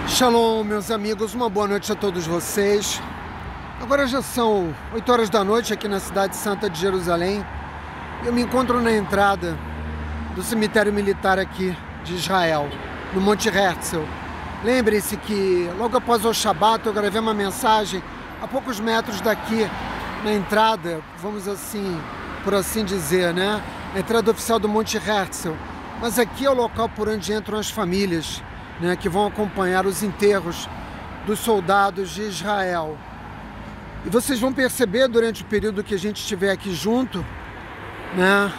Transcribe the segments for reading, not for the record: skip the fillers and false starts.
Shalom, meus amigos, uma boa noite a todos vocês. Agora já são 8 horas da noite aqui na cidade santa de Jerusalém. Eu me encontro na entrada do cemitério militar aqui de Israel, no Monte Herzl. Lembre-se que logo após o Shabat eu gravei uma mensagem a poucos metros daqui, na entrada, vamos assim, por assim dizer, né? A entrada oficial do Monte Herzl. Mas aqui é o local por onde entram as famílias, né, que vão acompanhar os enterros dos soldados de Israel. E vocês vão perceber durante o período que a gente estiver aqui junto, né,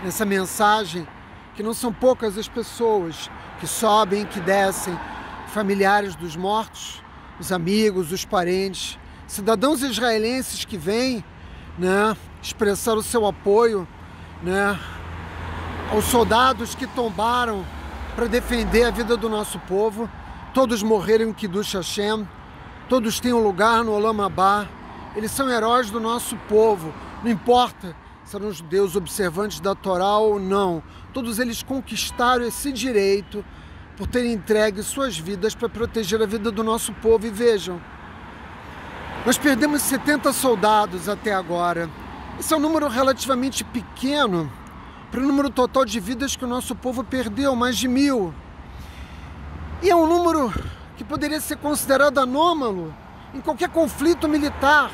nessa mensagem, que não são poucas as pessoas que sobem, que descem, familiares dos mortos, os amigos, os parentes, cidadãos israelenses que vêm, né, expressar o seu apoio, né, aos soldados que tombaram para defender a vida do nosso povo. Todos morreram em Kiddush Hashem, todos têm um lugar no Olam Abá, eles são heróis do nosso povo, não importa se eram judeus observantes da Torá ou não, todos eles conquistaram esse direito por terem entregue suas vidas para proteger a vida do nosso povo. E vejam, nós perdemos 70 soldados até agora, esse é um número relativamente pequeno para o número total de vidas que o nosso povo perdeu, mais de 1000. E é um número que poderia ser considerado anômalo em qualquer conflito militar,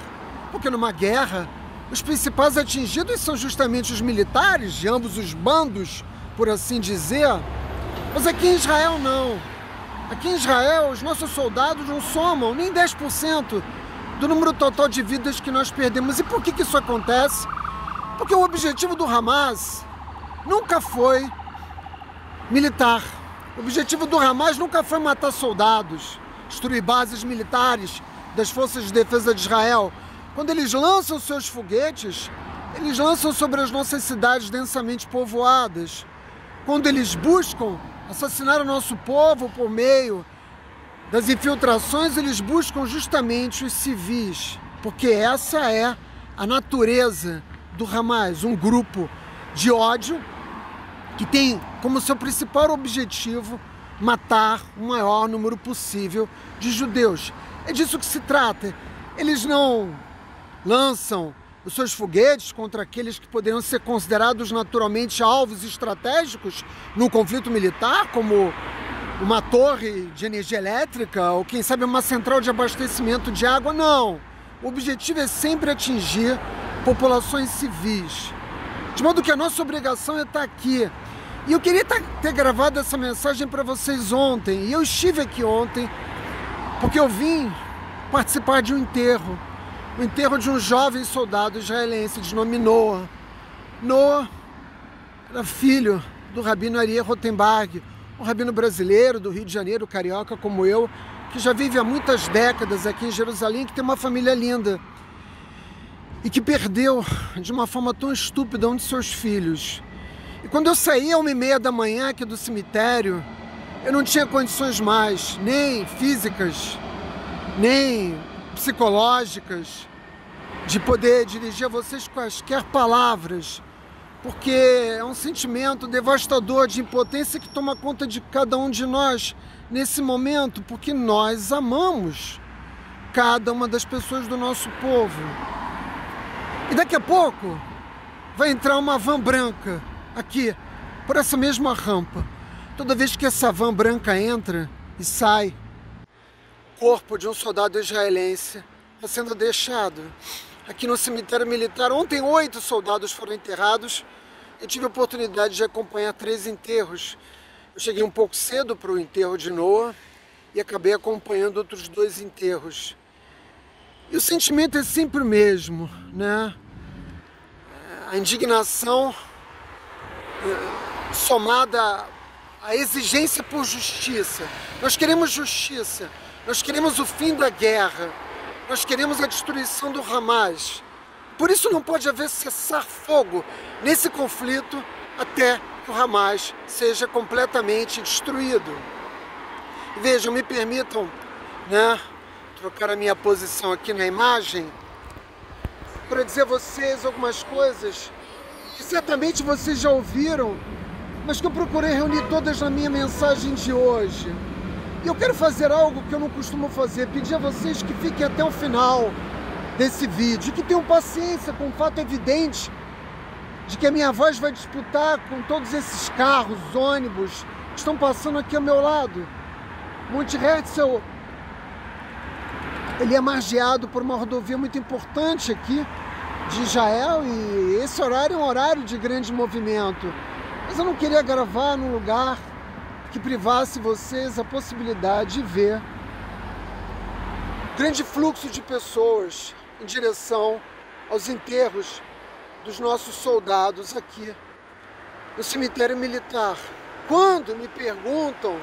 porque numa guerra, os principais atingidos são justamente os militares, de ambos os bandos, por assim dizer. Mas aqui em Israel não. Aqui em Israel, os nossos soldados não somam nem 10% do número total de vidas que nós perdemos. E por que isso acontece? Porque o objetivo do Hamas nunca foi militar. O objetivo do Hamas nunca foi matar soldados, destruir bases militares das forças de defesa de Israel. Quando eles lançam seus foguetes, eles lançam sobre as nossas cidades densamente povoadas. Quando eles buscam assassinar o nosso povo por meio das infiltrações, eles buscam justamente os civis, porque essa é a natureza do Hamas, um grupo de ódio que tem como seu principal objetivo matar o maior número possível de judeus. É disso que se trata. Eles não lançam os seus foguetes contra aqueles que poderiam ser considerados naturalmente alvos estratégicos no conflito militar, como uma torre de energia elétrica ou, quem sabe, uma central de abastecimento de água. Não. O objetivo é sempre atingir populações civis. De modo que a nossa obrigação é estar aqui. E eu queria ter gravado essa mensagem para vocês ontem. E eu estive aqui ontem porque eu vim participar de um enterro. O enterro de um jovem soldado israelense de nome Noah. Noah era filho do rabino Ariel Rotenberg, um rabino brasileiro do Rio de Janeiro, carioca como eu, que já vive há muitas décadas aqui em Jerusalém, que tem uma família linda e que perdeu de uma forma tão estúpida um de seus filhos. E quando eu saí às 1h30 da manhã aqui do cemitério, eu não tinha condições mais, nem físicas, nem psicológicas, de poder dirigir a vocês quaisquer palavras, porque é um sentimento devastador de impotência que toma conta de cada um de nós nesse momento, porque nós amamos cada uma das pessoas do nosso povo. E daqui a pouco vai entrar uma van branca aqui, por essa mesma rampa. Toda vez que essa van branca entra e sai, o corpo de um soldado israelense está sendo deixado aqui no cemitério militar. Ontem 8 soldados foram enterrados. Eu tive a oportunidade de acompanhar 3 enterros. Eu cheguei um pouco cedo para o enterro de Noah e acabei acompanhando outros 2 enterros. E o sentimento é sempre o mesmo, né? A indignação somada à exigência por justiça. Nós queremos justiça, nós queremos o fim da guerra, nós queremos a destruição do Hamas. Por isso não pode haver cessar-fogo nesse conflito até que o Hamas seja completamente destruído. Vejam, me permitam, né, trocar a minha posição aqui na imagem para dizer a vocês algumas coisas que certamente vocês já ouviram, mas que eu procurei reunir todas na minha mensagem de hoje. E eu quero fazer algo que eu não costumo fazer, pedir a vocês que fiquem até o final desse vídeo, que tenham paciência com o fato evidente de que a minha voz vai disputar com todos esses carros, ônibus que estão passando aqui ao meu lado. Monte Herzl, ele é margeado por uma rodovia muito importante aqui de Israel e esse horário é um horário de grande movimento. Mas eu não queria gravar num lugar que privasse vocês a possibilidade de ver grande fluxo de pessoas em direção aos enterros dos nossos soldados aqui no cemitério militar. Quando me perguntam,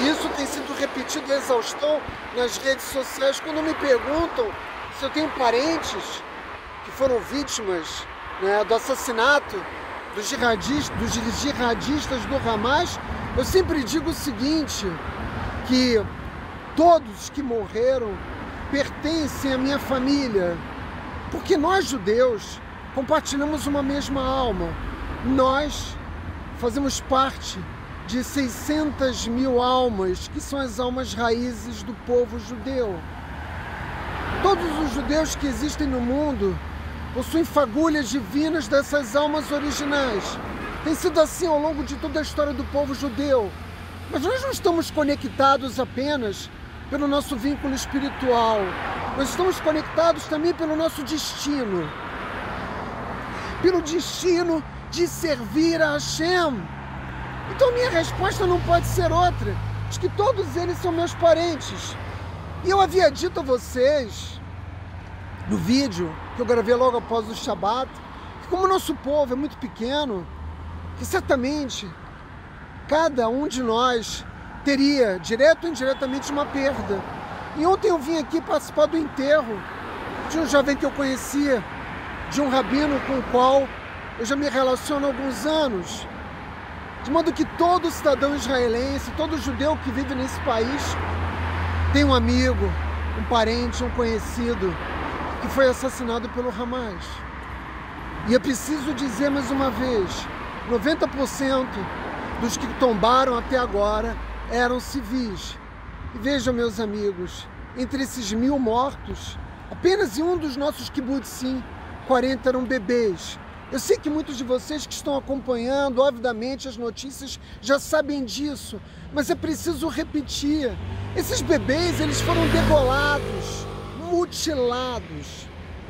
e isso tem sido repetido a exaustão nas redes sociais, quando me perguntam se eu tenho parentes que foram vítimas, né, do assassinato dos jihadistas do Hamas, eu sempre digo o seguinte, que todos que morreram pertencem à minha família, porque nós judeus compartilhamos uma mesma alma. Nós fazemos parte de 600 mil almas, que são as almas raízes do povo judeu. Todos os judeus que existem no mundo possuem fagulhas divinas dessas almas originais. Tem sido assim ao longo de toda a história do povo judeu. Mas nós não estamos conectados apenas pelo nosso vínculo espiritual. Nós estamos conectados também pelo nosso destino. Pelo destino de servir a Hashem. Então minha resposta não pode ser outra, de que todos eles são meus parentes. E eu havia dito a vocês, no vídeo que eu gravei logo após o Shabat, que como o nosso povo é muito pequeno, que certamente cada um de nós teria, direto ou indiretamente, uma perda. E ontem eu vim aqui participar do enterro de um jovem que eu conhecia, de um rabino com o qual eu já me relaciono há alguns anos. De modo que todo cidadão israelense, todo judeu que vive nesse país tem um amigo, um parente, um conhecido que foi assassinado pelo Hamas. E eu preciso dizer mais uma vez, 90% dos que tombaram até agora eram civis. E vejam, meus amigos, entre esses 1000 mortos, apenas em um dos nossos kibbutzim, 40 eram bebês. Eu sei que muitos de vocês que estão acompanhando, obviamente, as notícias já sabem disso, mas é preciso repetir. Esses bebês, eles foram degolados, mutilados.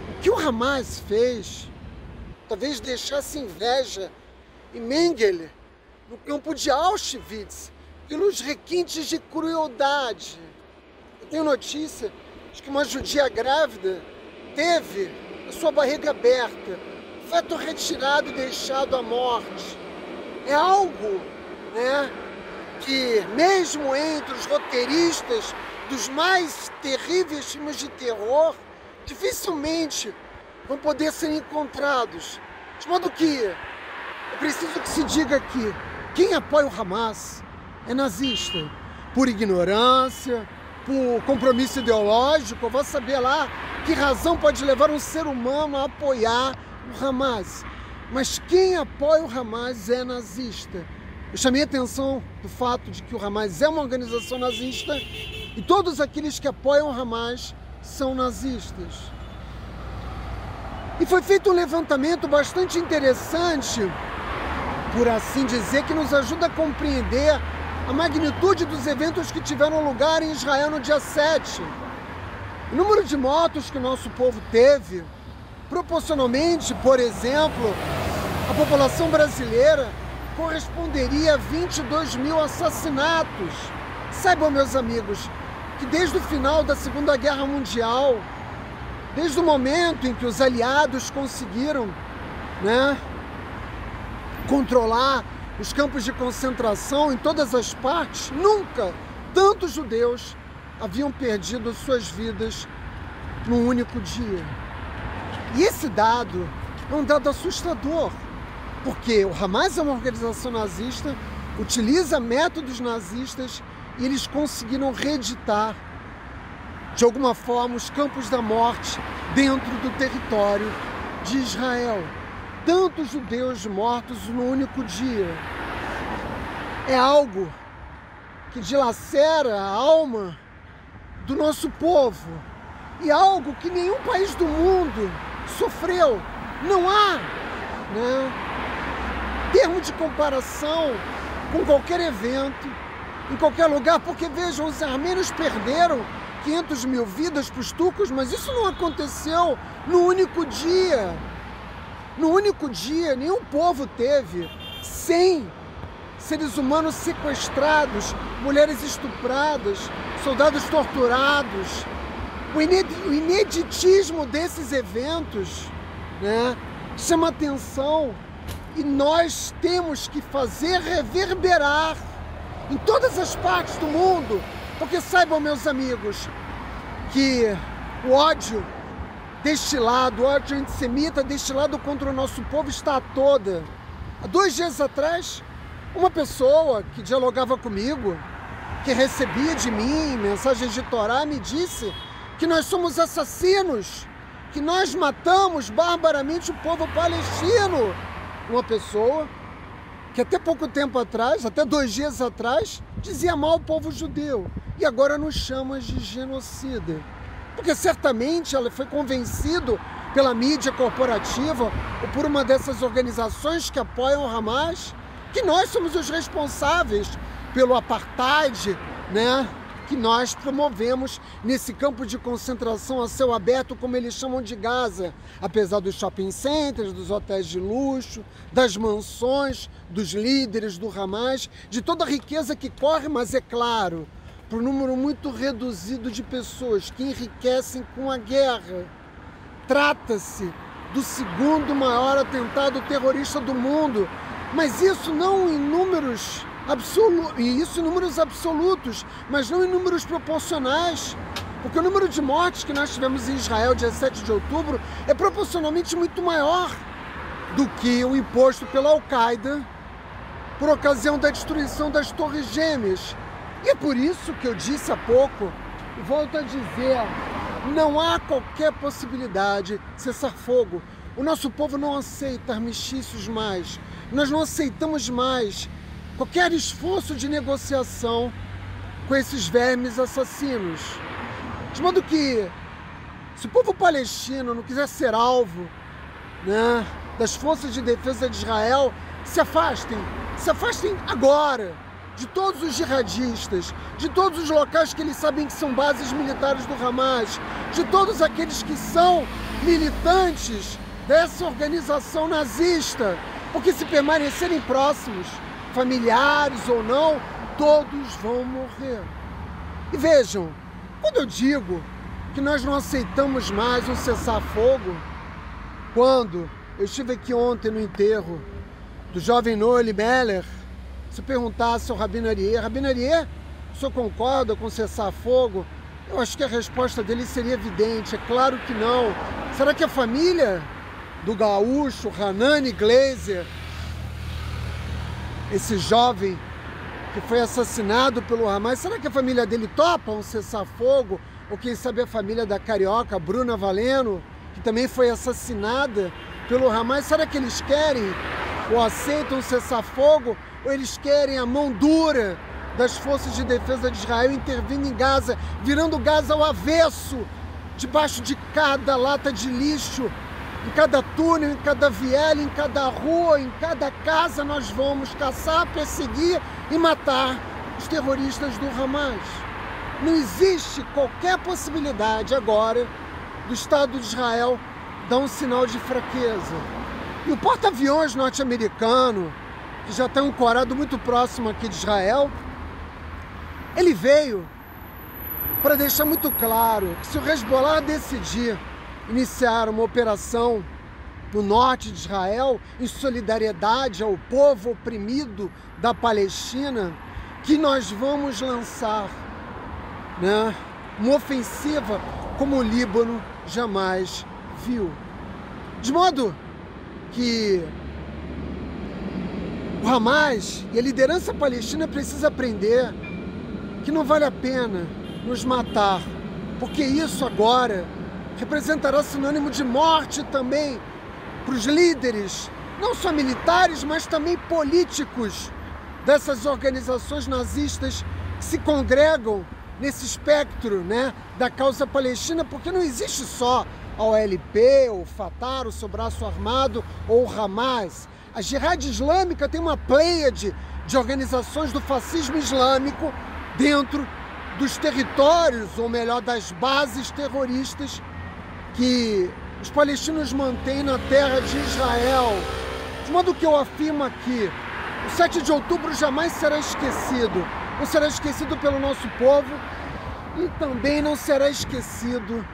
O que o Hamas fez, talvez deixasse inveja em Mengele, no campo de Auschwitz, pelos requintes de crueldade. Eu tenho notícia de que uma judia grávida teve a sua barriga aberta, feto retirado e deixado à morte. É algo, né, que mesmo entre os roteiristas dos mais terríveis filmes de terror, dificilmente vão poder ser encontrados. De modo que é preciso que se diga aqui, quem apoia o Hamas é nazista. Por ignorância, por compromisso ideológico, eu vou saber lá que razão pode levar um ser humano a apoiar o Hamas. Mas quem apoia o Hamas é nazista. Eu chamei a atenção do fato de que o Hamas é uma organização nazista e todos aqueles que apoiam o Hamas são nazistas. E foi feito um levantamento bastante interessante, por assim dizer, que nos ajuda a compreender a magnitude dos eventos que tiveram lugar em Israel no dia 7. O número de mortos que o nosso povo teve, proporcionalmente, por exemplo, a população brasileira corresponderia a 22 mil assassinatos. Saibam, meus amigos, que desde o final da Segunda Guerra Mundial, desde o momento em que os aliados conseguiram, né, controlar os campos de concentração em todas as partes, nunca tantos judeus haviam perdido suas vidas num único dia. E esse dado é um dado assustador, porque o Hamas é uma organização nazista, utiliza métodos nazistas e eles conseguiram reeditar, de alguma forma, os campos da morte dentro do território de Israel. Tantos judeus mortos num único dia. É algo que dilacera a alma do nosso povo e algo que nenhum país do mundo sofreu. Não há, né, termo de comparação com qualquer evento, em qualquer lugar, porque vejam, os armênios perderam 500 mil vidas para os turcos, mas isso não aconteceu no único dia. No único dia, nenhum povo teve 100 seres humanos sequestrados, mulheres estupradas, soldados torturados. O ineditismo desses eventos, né, chama atenção e nós temos que fazer reverberar em todas as partes do mundo, porque saibam, meus amigos, que o ódio destilado, o ódio antissemita destilado contra o nosso povo está a toda. Há 2 dias atrás, uma pessoa que dialogava comigo, que recebia de mim mensagens de Torá, me disse que nós somos assassinos, que nós matamos barbaramente o povo palestino. Uma pessoa que até pouco tempo atrás, até 2 dias atrás, dizia mal o povo judeu e agora nos chama de genocida. Porque certamente ela foi convencido pela mídia corporativa ou por uma dessas organizações que apoiam o Hamas, que nós somos os responsáveis pelo apartheid, né, que nós promovemos nesse campo de concentração a céu aberto, como eles chamam de Gaza, apesar dos shopping centers, dos hotéis de luxo, das mansões, dos líderes do Hamas, de toda a riqueza que corre, mas é claro, para um número muito reduzido de pessoas que enriquecem com a guerra. Trata-se do 2º maior atentado terrorista do mundo, mas isso não em números absolutos, mas não em números proporcionais, porque o número de mortes que nós tivemos em Israel dia 7 de outubro é proporcionalmente muito maior do que o imposto pela Al-Qaeda por ocasião da destruição das Torres Gêmeas. E é por isso que eu disse há pouco, e volto a dizer, não há qualquer possibilidade de cessar fogo. O nosso povo não aceita armistícios mais. Nós não aceitamos mais qualquer esforço de negociação com esses vermes assassinos. De modo que, se o povo palestino não quiser ser alvo, né, das forças de defesa de Israel, se afastem agora de todos os jihadistas, de todos os locais que eles sabem que são bases militares do Hamas, de todos aqueles que são militantes dessa organização nazista, porque se permanecerem próximos, familiares ou não, todos vão morrer. E vejam, quando eu digo que nós não aceitamos mais um cessar-fogo, quando eu estive aqui ontem no enterro do jovem Noah Elimelech, se perguntasse ao Rabino Arié, o senhor concorda com cessar-fogo? Eu acho que a resposta dele seria evidente, é claro que não. Será que a família do gaúcho Hanani Glazer, esse jovem que foi assassinado pelo Hamas, será que a família dele topa um cessar-fogo? Ou quem sabe a família da carioca Bruna Valeno, que também foi assassinada pelo Hamas, será que eles querem ou aceitam um cessar-fogo? Ou eles querem a mão dura das forças de defesa de Israel intervindo em Gaza, virando Gaza ao avesso, debaixo de cada lata de lixo, em cada túnel, em cada viela, em cada rua, em cada casa nós vamos caçar, perseguir e matar os terroristas do Hamas. Não existe qualquer possibilidade agora do Estado de Israel dar um sinal de fraqueza. E o porta-aviões norte-americano, que já está ancorado muito próximo aqui de Israel, ele veio para deixar muito claro que se o Hezbollah decidir iniciar uma operação no norte de Israel, em solidariedade ao povo oprimido da Palestina, que nós vamos lançar, né, uma ofensiva como o Líbano jamais viu. De modo que o Hamas e a liderança palestina precisa aprender que não vale a pena nos matar, porque isso agora representará sinônimo de morte também para os líderes, não só militares, mas também políticos dessas organizações nazistas que se congregam nesse espectro, né, da causa palestina, porque não existe só a OLP, o Fatah, o seu braço armado, ou o Hamas. A Jihad Islâmica tem uma pleiade de organizações do fascismo islâmico dentro dos territórios, ou melhor, das bases terroristas que os palestinos mantêm na terra de Israel. De modo que eu afirmo aqui, o 7 de outubro jamais será esquecido. Não será esquecido pelo nosso povo e também não será esquecido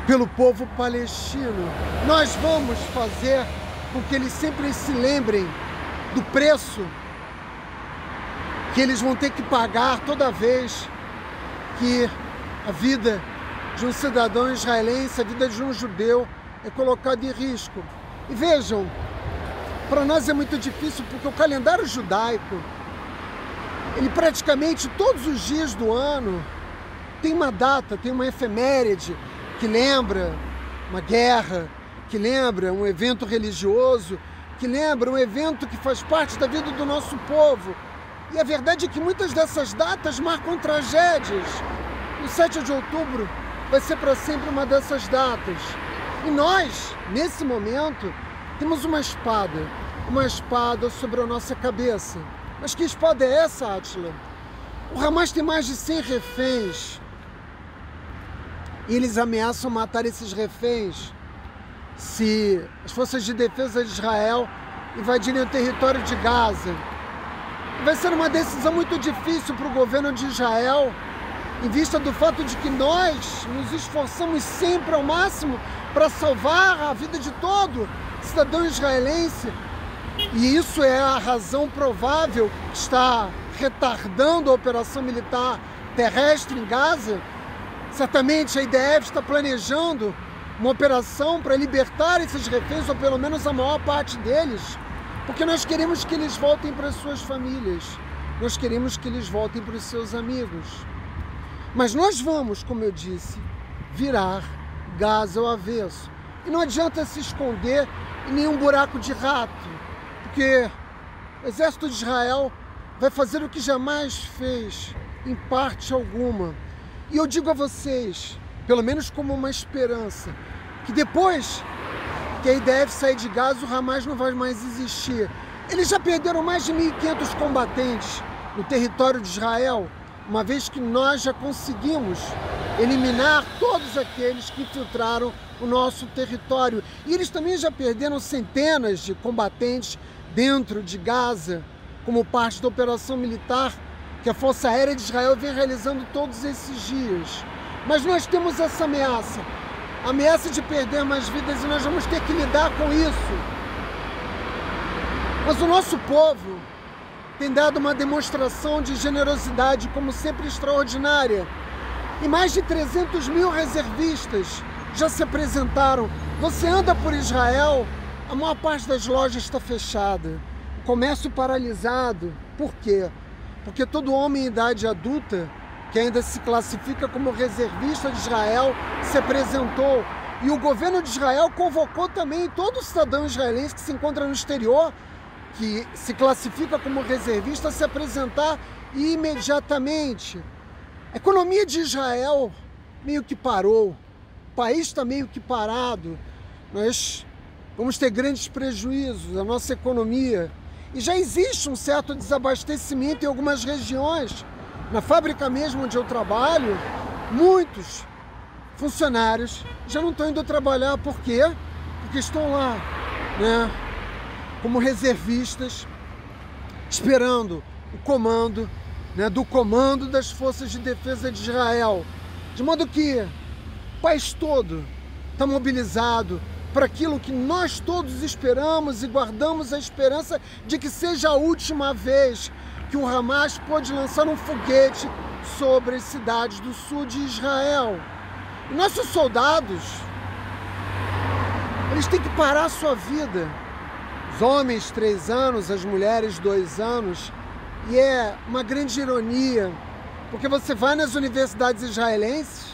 pelo povo palestino. Nós vamos fazer com que eles sempre se lembrem do preço que eles vão ter que pagar toda vez que a vida de um cidadão israelense, a vida de um judeu é colocada em risco. E vejam, para nós é muito difícil porque o calendário judaico, ele praticamente todos os dias do ano tem uma data, tem uma efeméride que lembra uma guerra, que lembra um evento religioso, que lembra um evento que faz parte da vida do nosso povo. E a verdade é que muitas dessas datas marcam tragédias. O 7 de outubro vai ser para sempre uma dessas datas. E nós, nesse momento, temos uma espada sobre a nossa cabeça. Mas que espada é essa, Átila? O Hamas tem mais de 100 reféns. E eles ameaçam matar esses reféns se as forças de defesa de Israel invadirem o território de Gaza. Vai ser uma decisão muito difícil para o governo de Israel, em vista do fato de que nós nos esforçamos sempre ao máximo para salvar a vida de todo cidadão israelense. E isso é a razão provável que está retardando a operação militar terrestre em Gaza. Certamente a IDF está planejando uma operação para libertar esses reféns, ou pelo menos a maior parte deles, porque nós queremos que eles voltem para as suas famílias, nós queremos que eles voltem para os seus amigos. Mas nós vamos, como eu disse, virar Gaza ao avesso. E não adianta se esconder em nenhum buraco de rato, porque o exército de Israel vai fazer o que jamais fez, em parte alguma. E eu digo a vocês, pelo menos como uma esperança, que depois que a IDF sair de Gaza, o Hamas não vai mais existir. Eles já perderam mais de 1.500 combatentes no território de Israel, uma vez que nós já conseguimos eliminar todos aqueles que infiltraram o nosso território. E eles também já perderam centenas de combatentes dentro de Gaza, como parte da operação militar que a Força Aérea de Israel vem realizando todos esses dias. Mas nós temos essa ameaça, a ameaça de perder mais vidas, e nós vamos ter que lidar com isso. Mas o nosso povo tem dado uma demonstração de generosidade, como sempre, extraordinária. E mais de 300 mil reservistas já se apresentaram. Você anda por Israel, a maior parte das lojas está fechada, o comércio paralisado. Por quê? Porque todo homem em idade adulta, que ainda se classifica como reservista de Israel, se apresentou. E o governo de Israel convocou também todo cidadão israelense que se encontra no exterior, que se classifica como reservista, a se apresentar imediatamente. A economia de Israel meio que parou, o país está meio que parado, nós vamos ter grandes prejuízos, a nossa economia. E já existe um certo desabastecimento em algumas regiões. Na fábrica mesmo onde eu trabalho, muitos funcionários já não estão indo trabalhar. Por quê? Porque estão lá, né, como reservistas, esperando o comando, né, do comando das forças de defesa de Israel. De modo que o país todo está mobilizado para aquilo que nós todos esperamos e guardamos a esperança de que seja a última vez que o Hamas pode lançar um foguete sobre as cidades do sul de Israel. E nossos soldados, eles têm que parar a sua vida. Os homens, 3 anos, as mulheres, 2 anos. E é uma grande ironia, porque você vai nas universidades israelenses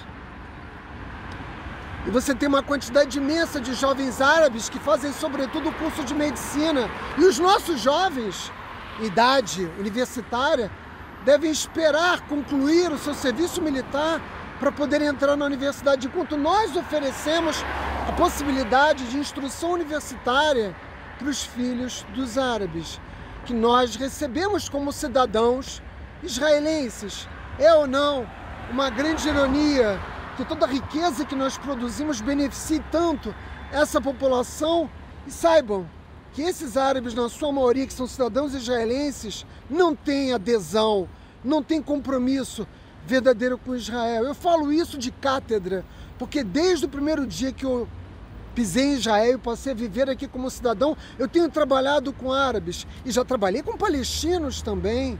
e você tem uma quantidade imensa de jovens árabes que fazem, sobretudo, o curso de medicina. E os nossos jovens, idade universitária, devem esperar concluir o seu serviço militar para poder entrar na universidade, enquanto nós oferecemos a possibilidade de instrução universitária para os filhos dos árabes, que nós recebemos como cidadãos israelenses. É ou não uma grande ironia que toda a riqueza que nós produzimos beneficie tanto essa população? E saibam que esses árabes, na sua maioria, que são cidadãos israelenses, não têm adesão, não têm compromisso verdadeiro com Israel. Eu falo isso de cátedra, porque desde o primeiro dia que eu pisei em Israel e passei a viver aqui como cidadão, eu tenho trabalhado com árabes e já trabalhei com palestinos também,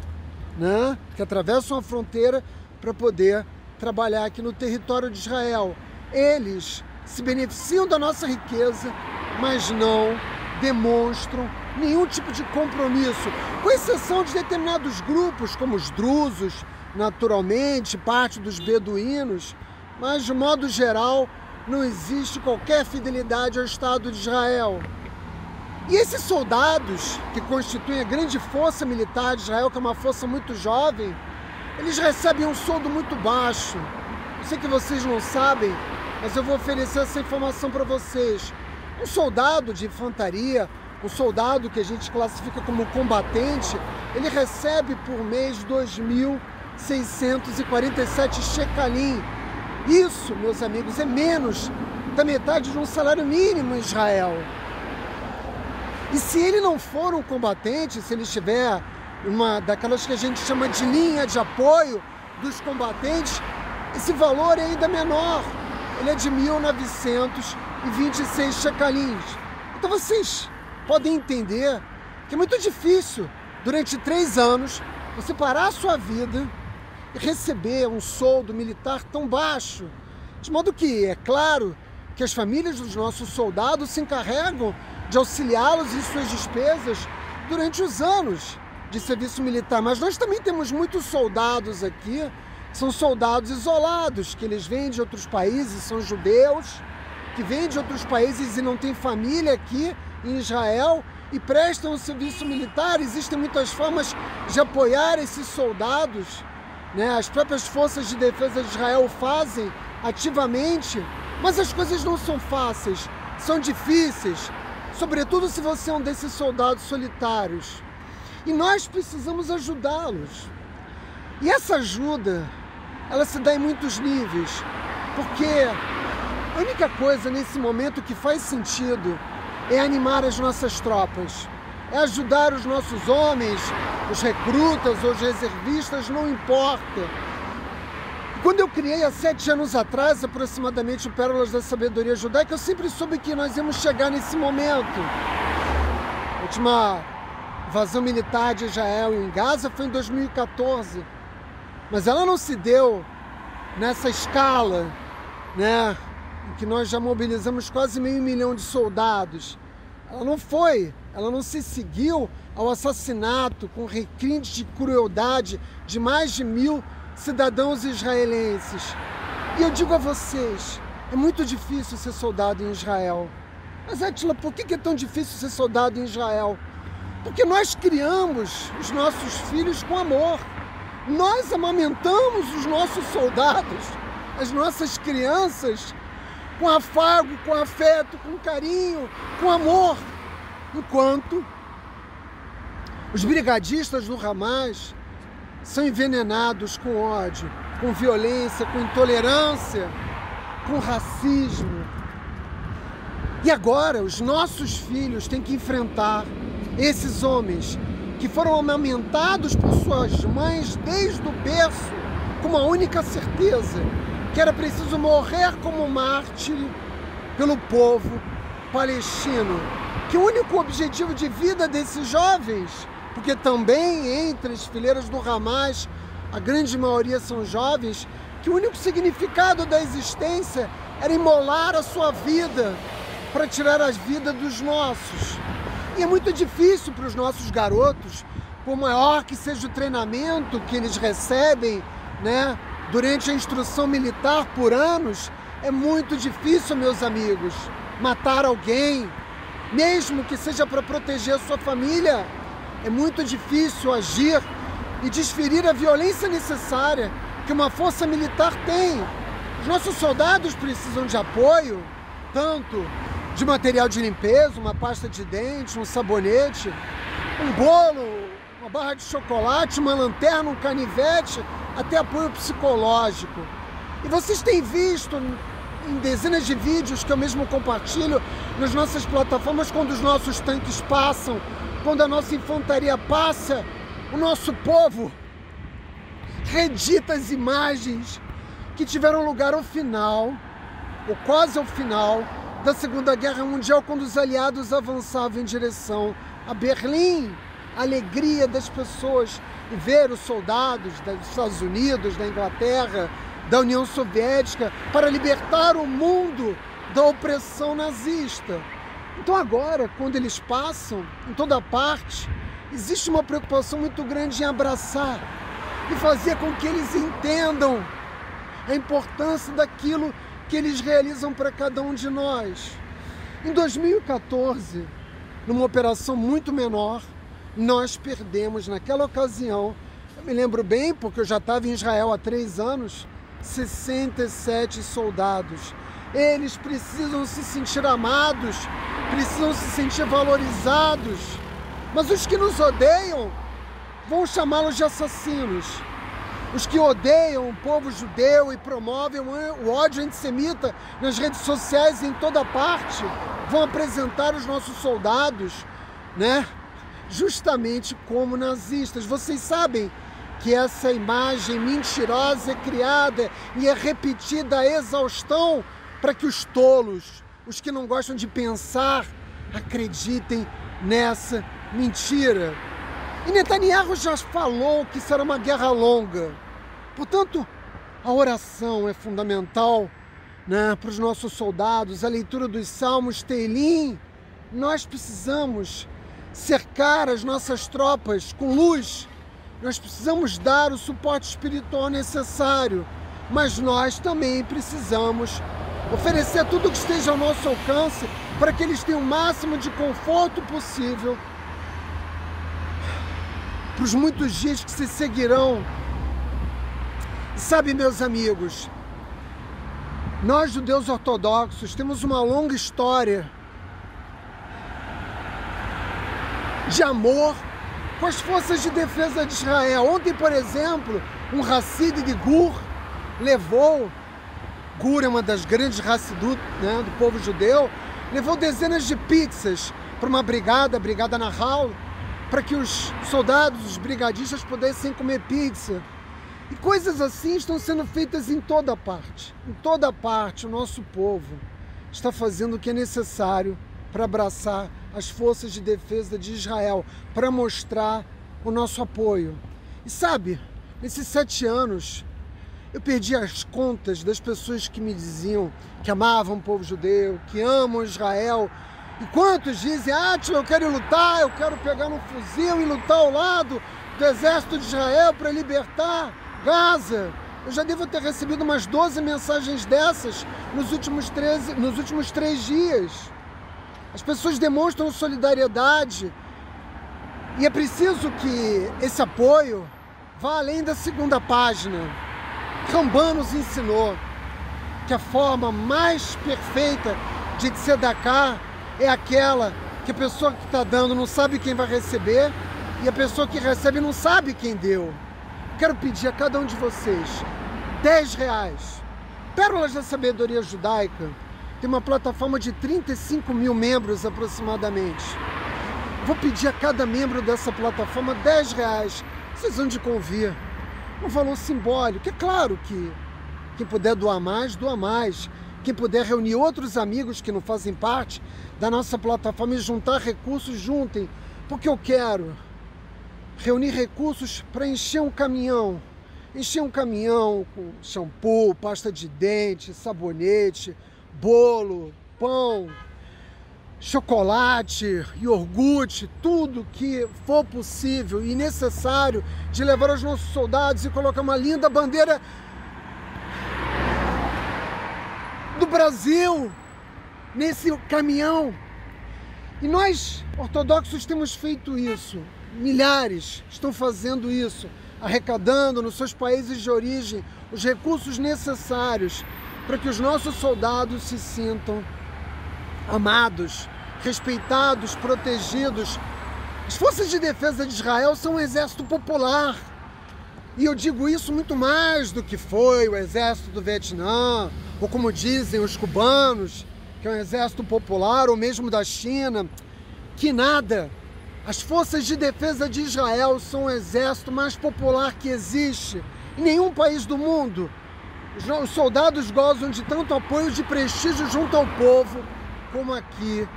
né, que atravessam a fronteira para poder trabalhar aqui no território de Israel. Eles se beneficiam da nossa riqueza, mas não demonstram nenhum tipo de compromisso, com exceção de determinados grupos, como os drusos, naturalmente, parte dos beduínos, mas de modo geral não existe qualquer fidelidade ao Estado de Israel. E esses soldados, que constituem a grande força militar de Israel, que é uma força muito jovem, eles recebem um soldo muito baixo. Eu sei que vocês não sabem, mas eu vou oferecer essa informação para vocês. Um soldado de infantaria, um soldado que a gente classifica como combatente, ele recebe por mês 2.647 shekalim. Isso, meus amigos, é menos da metade de um salário mínimo em Israel. E se ele não for um combatente, se ele estiver uma daquelas que a gente chama de linha de apoio dos combatentes, esse valor é ainda menor. Ele é de 1.926 shekalins. Então vocês podem entender que é muito difícil, durante 3 anos, você parar a sua vida e receber um soldo militar tão baixo. De modo que, é claro, que as famílias dos nossos soldados se encarregam de auxiliá-los em suas despesas durante os anos de serviço militar. Mas nós também temos muitos soldados aqui, são soldados isolados, que eles vêm de outros países, são judeus, que vêm de outros países e não têm família aqui em Israel e prestam o serviço militar. Existem muitas formas de apoiar esses soldados, né? As próprias forças de defesa de Israel o fazem ativamente, mas as coisas não são fáceis, são difíceis, sobretudo se você é um desses soldados solitários. E nós precisamos ajudá-los. E essa ajuda, ela se dá em muitos níveis, porque a única coisa nesse momento que faz sentido é animar as nossas tropas, é ajudar os nossos homens, os recrutas ou os reservistas, não importa. Quando eu criei há 7 anos atrás, aproximadamente, o Pérolas da Sabedoria Judaica, eu sempre soube que nós íamos chegar nesse momento. A última invasão militar de Israel em Gaza foi em 2014, mas ela não se deu nessa escala, né, em que nós já mobilizamos quase 500 mil de soldados. Ela não se seguiu ao assassinato com requintes de crueldade de mais de 1.000 cidadãos israelenses. E eu digo a vocês, é muito difícil ser soldado em Israel. Mas, Átila, por que é tão difícil ser soldado em Israel? Porque nós criamos os nossos filhos com amor. Nós amamentamos os nossos soldados, as nossas crianças, com afago, com afeto, com carinho, com amor. Enquanto os brigadistas do Hamas são envenenados com ódio, com violência, com intolerância, com racismo. E agora os nossos filhos têm que enfrentar esses homens que foram amamentados por suas mães desde o berço, com uma única certeza, que era preciso morrer como mártir pelo povo palestino. Que o único objetivo de vida desses jovens, porque também entre as fileiras do Hamas, a grande maioria são jovens, que o único significado da existência era imolar a sua vida para tirar a vida dos nossos. E é muito difícil para os nossos garotos, por maior que seja o treinamento que eles recebem, né, durante a instrução militar por anos, é muito difícil, meus amigos, matar alguém, mesmo que seja para proteger a sua família. É muito difícil agir e desferir a violência necessária que uma força militar tem. Os nossos soldados precisam de apoio, tanto de material de limpeza, uma pasta de dente, um sabonete, um bolo, uma barra de chocolate, uma lanterna, um canivete, até apoio psicológico. E vocês têm visto em dezenas de vídeos que eu mesmo compartilho nas nossas plataformas, quando os nossos tanques passam, quando a nossa infantaria passa, o nosso povo redita as imagens que tiveram lugar ao final, ou quase ao final, da Segunda Guerra Mundial, quando os aliados avançavam em direção a Berlim. A alegria das pessoas em ver os soldados dos Estados Unidos, da Inglaterra, da União Soviética, para libertar o mundo da opressão nazista. Então agora, quando eles passam, em toda parte, existe uma preocupação muito grande em abraçar e fazer com que eles entendam a importância daquilo que eles realizam para cada um de nós. Em 2014, numa operação muito menor, nós perdemos naquela ocasião, eu me lembro bem porque eu já estava em Israel há 3 anos, 67 soldados. Eles precisam se sentir amados, precisam se sentir valorizados, mas os que nos odeiam vão chamá-los de assassinos. Os que odeiam o povo judeu e promovem o ódio antissemita nas redes sociais e em toda parte, vão apresentar os nossos soldados, justamente como nazistas. Vocês sabem que essa imagem mentirosa é criada e é repetida à exaustão para que os tolos, os que não gostam de pensar, acreditem nessa mentira. E Netanyahu já falou que será uma guerra longa. Portanto, a oração é fundamental, para os nossos soldados, a leitura dos salmos, Teilim. Nós precisamos cercar as nossas tropas com luz. Nós precisamos dar o suporte espiritual necessário, mas nós também precisamos oferecer tudo o que esteja ao nosso alcance para que eles tenham o máximo de conforto possível para os muitos dias que se seguirão. E sabe, meus amigos, nós judeus ortodoxos temos uma longa história de amor com as forças de defesa de Israel. Ontem, por exemplo, um Hasid de Gur levou, Gur é uma das grandes Hassidut, do povo judeu, levou dezenas de pizzas para uma brigada, a Brigada Nahal, para que os soldados, os brigadistas pudessem comer pizza. E coisas assim estão sendo feitas em toda parte. Em toda parte o nosso povo está fazendo o que é necessário para abraçar as forças de defesa de Israel, para mostrar o nosso apoio. E sabe, nesses 7 anos, eu perdi as contas das pessoas que me diziam que amavam o povo judeu, que amam Israel. E quantos dizem, Átila, eu quero ir lutar, eu quero pegar um fuzil e lutar ao lado do exército de Israel para libertar Gaza. Eu já devo ter recebido umas 12 mensagens dessas nos últimos 3 dias. As pessoas demonstram solidariedade e é preciso que esse apoio vá além da segunda página. Ramban nos ensinou que a forma mais perfeita de tzedakah é aquela que a pessoa que está dando não sabe quem vai receber e a pessoa que recebe não sabe quem deu. Quero pedir a cada um de vocês R$10. Pérolas da Sabedoria Judaica tem uma plataforma de 35 mil membros aproximadamente. Vou pedir a cada membro dessa plataforma R$10. Vocês vão de convir. Um valor simbólico. É claro que quem puder doar mais, doa mais. Quem puder reunir outros amigos que não fazem parte da nossa plataforma e juntar recursos, juntem. Porque eu quero reunir recursos para encher um caminhão. Encher um caminhão com shampoo, pasta de dente, sabonete, bolo, pão, chocolate, iogurte, tudo que for possível e necessário de levar aos nossos soldados e colocar uma linda bandeira do Brasil nesse caminhão. E nós, ortodoxos, temos feito isso. Milhares estão fazendo isso. arrecadando nos seus países de origem os recursos necessários para que os nossos soldados se sintam amados, respeitados, protegidos. As forças de defesa de Israel são um exército popular. E eu digo isso muito mais do que foi o exército do Vietnã, ou como dizem os cubanos, que é um exército popular, ou mesmo da China, que nada. As forças de defesa de Israel são o exército mais popular que existe em nenhum país do mundo. Os soldados gozam de tanto apoio, de prestígio junto ao povo, como aqui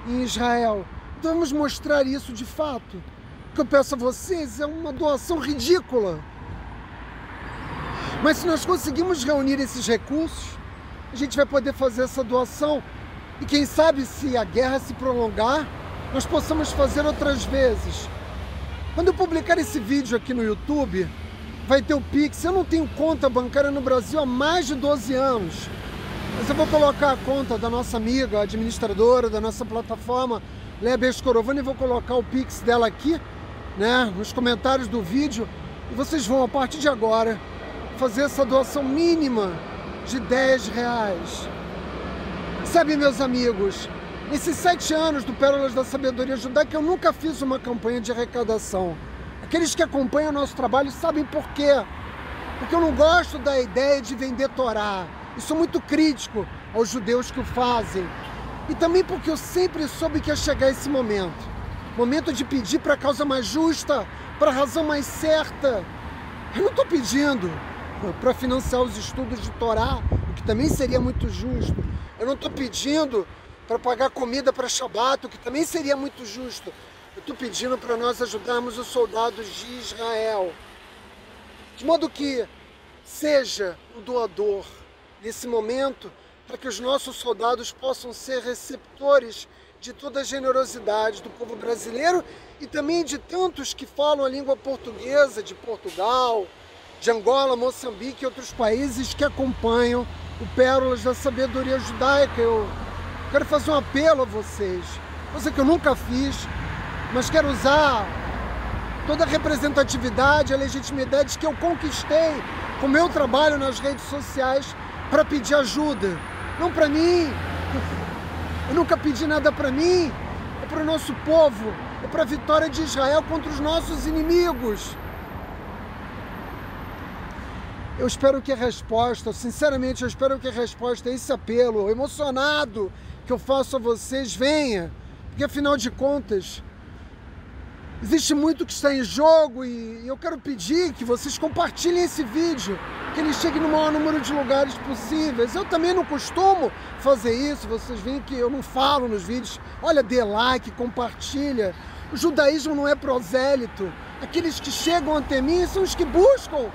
em Israel. Então vamos mostrar isso de fato. O que eu peço a vocês é uma doação ridícula. Mas se nós conseguimos reunir esses recursos, a gente vai poder fazer essa doação. E quem sabe, se a guerra se prolongar, nós possamos fazer outras vezes. Quando eu publicar esse vídeo aqui no YouTube, vai ter o Pix. Eu não tenho conta bancária no Brasil há mais de 12 anos. Mas eu vou colocar a conta da nossa amiga, administradora da nossa plataforma, Léa Bescorovani, e vou colocar o Pix dela aqui, né, nos comentários do vídeo. E vocês vão, a partir de agora, fazer essa doação mínima de R$10. Sabe, meus amigos, nesses 7 anos do Pérolas da Sabedoria Judaica, eu nunca fiz uma campanha de arrecadação. Aqueles que acompanham o nosso trabalho sabem por quê. Porque eu não gosto da ideia de vender Torá. E sou muito crítico aos judeus que o fazem. E também porque eu sempre soube que ia chegar esse momento. Momento de pedir para a causa mais justa, para a razão mais certa. Eu não estou pedindo para financiar os estudos de Torá, o que também seria muito justo. Eu não estou pedindo para pagar comida para Shabat, o que também seria muito justo. Eu estou pedindo para nós ajudarmos os soldados de Israel. De modo que seja o doador nesse momento, para que os nossos soldados possam ser receptores de toda a generosidade do povo brasileiro e também de tantos que falam a língua portuguesa, de Portugal, de Angola, Moçambique e outros países que acompanham o Pérolas da Sabedoria Judaica. Eu quero fazer um apelo a vocês, coisa que eu nunca fiz, mas quero usar toda a representatividade, a legitimidade que eu conquistei com o meu trabalho nas redes sociais para pedir ajuda. Não para mim, eu nunca pedi nada para mim, é para o nosso povo, é para a vitória de Israel contra os nossos inimigos. Eu espero que a resposta, sinceramente, eu espero que a resposta a esse apelo emocionado que eu faço a vocês venha, porque afinal de contas, existe muito que está em jogo e eu quero pedir que vocês compartilhem esse vídeo, que ele chegue no maior número de lugares possíveis. Eu também não costumo fazer isso, vocês veem que eu não falo nos vídeos, olha, dê like, compartilha. O judaísmo não é prosélito, aqueles que chegam até mim são os que buscam,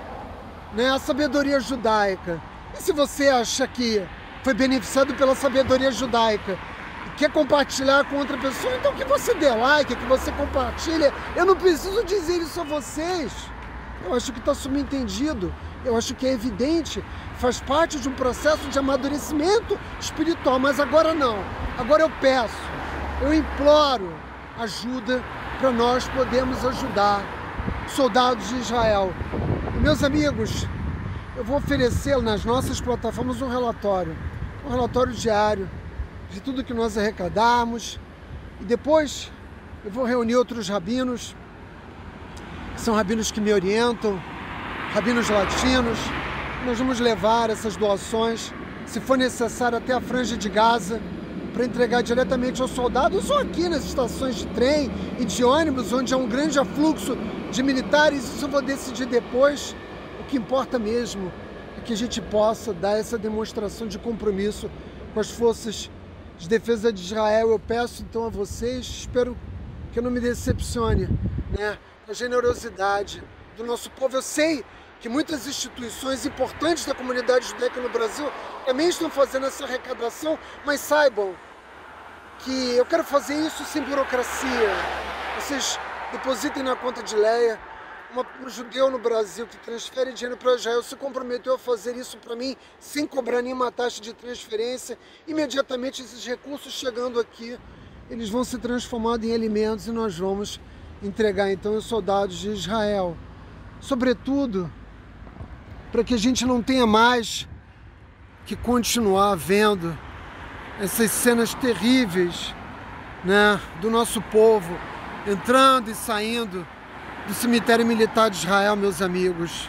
né, a sabedoria judaica. E se você acha que foi beneficiado pela sabedoria judaica e quer compartilhar com outra pessoa, então que você dê like, que você compartilhe. Eu não preciso dizer isso a vocês. Eu acho que está subentendido. Eu acho que é evidente. Faz parte de um processo de amadurecimento espiritual. Mas agora não. Agora eu peço, eu imploro ajuda para nós podermos ajudar soldados de Israel. E, meus amigos, eu vou oferecer nas nossas plataformas um relatório diário de tudo que nós arrecadarmos, e depois eu vou reunir outros rabinos, que são rabinos que me orientam, rabinos latinos. Nós vamos levar essas doações, se for necessário, até a Franja de Gaza, para entregar diretamente aos soldados, ou aqui nas estações de trem e de ônibus, onde há um grande afluxo de militares. Isso eu vou decidir depois. O que importa mesmo é que a gente possa dar essa demonstração de compromisso com as forças de defesa de Israel. Eu peço então a vocês, espero que eu não me decepcione, né, com a generosidade do nosso povo. Eu sei que muitas instituições importantes da comunidade judaica no Brasil também estão fazendo essa arrecadação, mas saibam que eu quero fazer isso sem burocracia. Vocês depositem na conta de Léa. Um judeu no Brasil que transfere dinheiro para Israel se comprometeu a fazer isso para mim sem cobrar nenhuma taxa de transferência. Imediatamente esses recursos chegando aqui, eles vão se transformar em alimentos e nós vamos entregar então aos soldados de Israel. sobretudo, para que a gente não tenha mais que continuar vendo essas cenas terríveis, né, do nosso povo entrando e saindo do cemitério militar de Israel, meus amigos.